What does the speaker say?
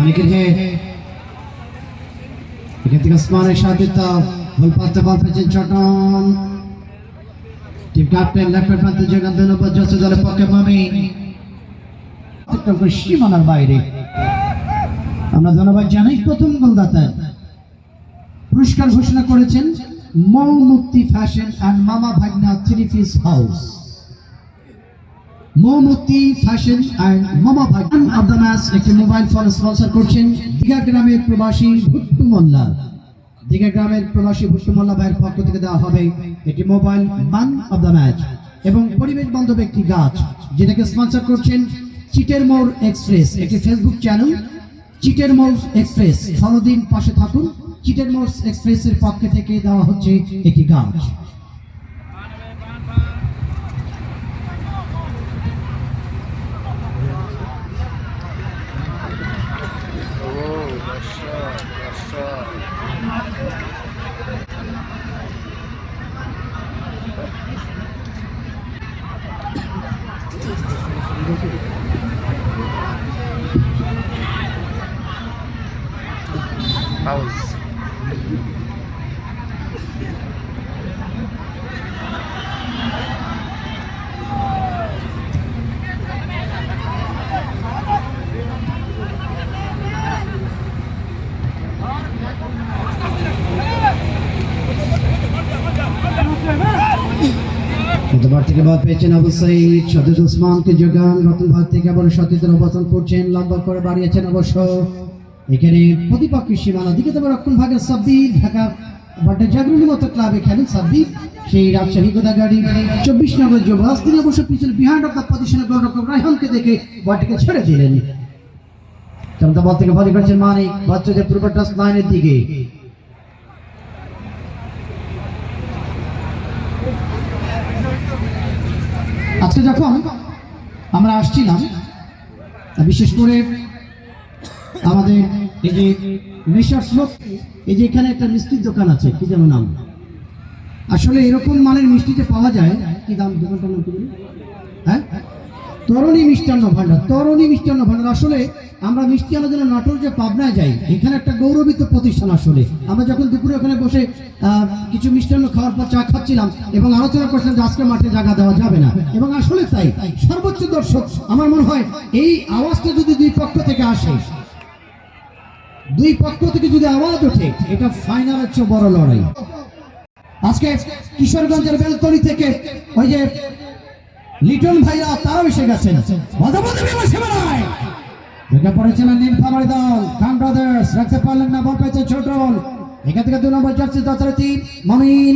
Make it here. এখান থেকে ওসমানের সাথিতা বল পাতে বল পেছেন চটন টিম ক্যাপ্টেন লেফট প্রান্তে যোগান দেন উপযুক্ত দলের পক্ষে মামিন একদম সীমানার বাইরে আমরা ধন্যবাদ জানাই প্রথম গোলদাতা পুরস্কার ঘোষণা করেছেন মৌ মুক্তি ফ্যাশন এন্ড মামা ভাগনা থ্রি পিস হাউস মৌ মুক্তি ফ্যাশন এন্ড মামা ভাগনা অফ দ্য ম্যাচ একটি মোবাইল ফোন স্পন্সর করছেন দিঘা গ্রামের প্রবাসী ভুট্টু মোল্লা দিঘা গ্রামের প্রবাসী ভুট্টু মোল্লা ভাইয়ের পক্ষ থেকে দেওয়া হবে একটি mobile man of the match এবং পরিবেশ বান্ধব একটি গাছ যেটাকে স্পন্সর করছেন চিটের মোড় এক্সপ্রেস একটি ফেসবুক চ্যানেল চিটের মোড় এক্সপ্রেস ফলো দিন পাশে থাকুন চিটের মোড় এক্সপ্রেসের পক্ষ থেকে দেওয়া হচ্ছে একটি গাছ প্রথমবার থেকে বল পেয়েছেন অবশ্যই সদুদ ওসমানকে যোগান নতুন ভাগ থেকে আবার সতীতের অবস্থান করছেন লম্বা করে বাড়িয়েছেন অবশ্য এখানে প্রতিপক্ষী সীমানা দিকে তো রক্ষণ ভাগের সাব্বির ঢাকা বড্ড জাগরণী মতো ক্লাবে খেলেন সাব্বির সেই রাজশাহী গোদাগাড়ি 24 নম্বর যুবরাজ তিনি অবশ্য পিছনে বিহাইন্ড অফ দ্য পজিশনে গোলরক্ষক রায়হানকে দেখে বলটিকে ছেড়ে দিলেন চমৎকার বল থেকে ভলি করছেন মানিক বাচ্চাদের পূর্ব টাচ লাইনের দিকে আজকে যখন আমরা আসছিলাম বিশেষ করে আমাদের এই যে নেশার্স লোক এই যে এখানে একটা মিষ্টির দোকান আছে কি যেন নাম আসলে এরকম মানের মিষ্টিতে পাওয়া যায় কি দাম দোকানটার নাম কি হ্যাঁ তরুণী মিষ্টান্ন ভান্ডার আসলে আমরা মিষ্টি আনার জন্য নাটোর যে পাবনায় যাই এখানে একটা গৌরবিত প্রতিষ্ঠান আসলে আমরা যখন দুপুরে ওখানে বসে কিছু মিষ্টান্ন খাওয়ার পর চা খাচ্ছিলাম এবং আলোচনা করছিলাম যে আজকে মাঠে জায়গা দেওয়া যাবে না এবং আসলে তাই সর্বোচ্চ দর্শক আমার মনে হয় এই আওয়াজটা যদি দুই পক্ষ থেকে আসে দুই পক্ষ থেকে যদি আওয়াজ ওঠে এটা ফাইনাল হচ্ছে বড় লড়াই আজকে কিশোরগঞ্জের বেলতলি থেকে ওই যে লিটন ভাইরা তারাও এসে গেছেন ঢুকে পড়েছিলেন নীলফামারী দল খান ব্রাদার্স রাখতে পারলেন না বল পেয়েছে ছোট এখান থেকে 2 নম্বর জার্সি 10 মামিন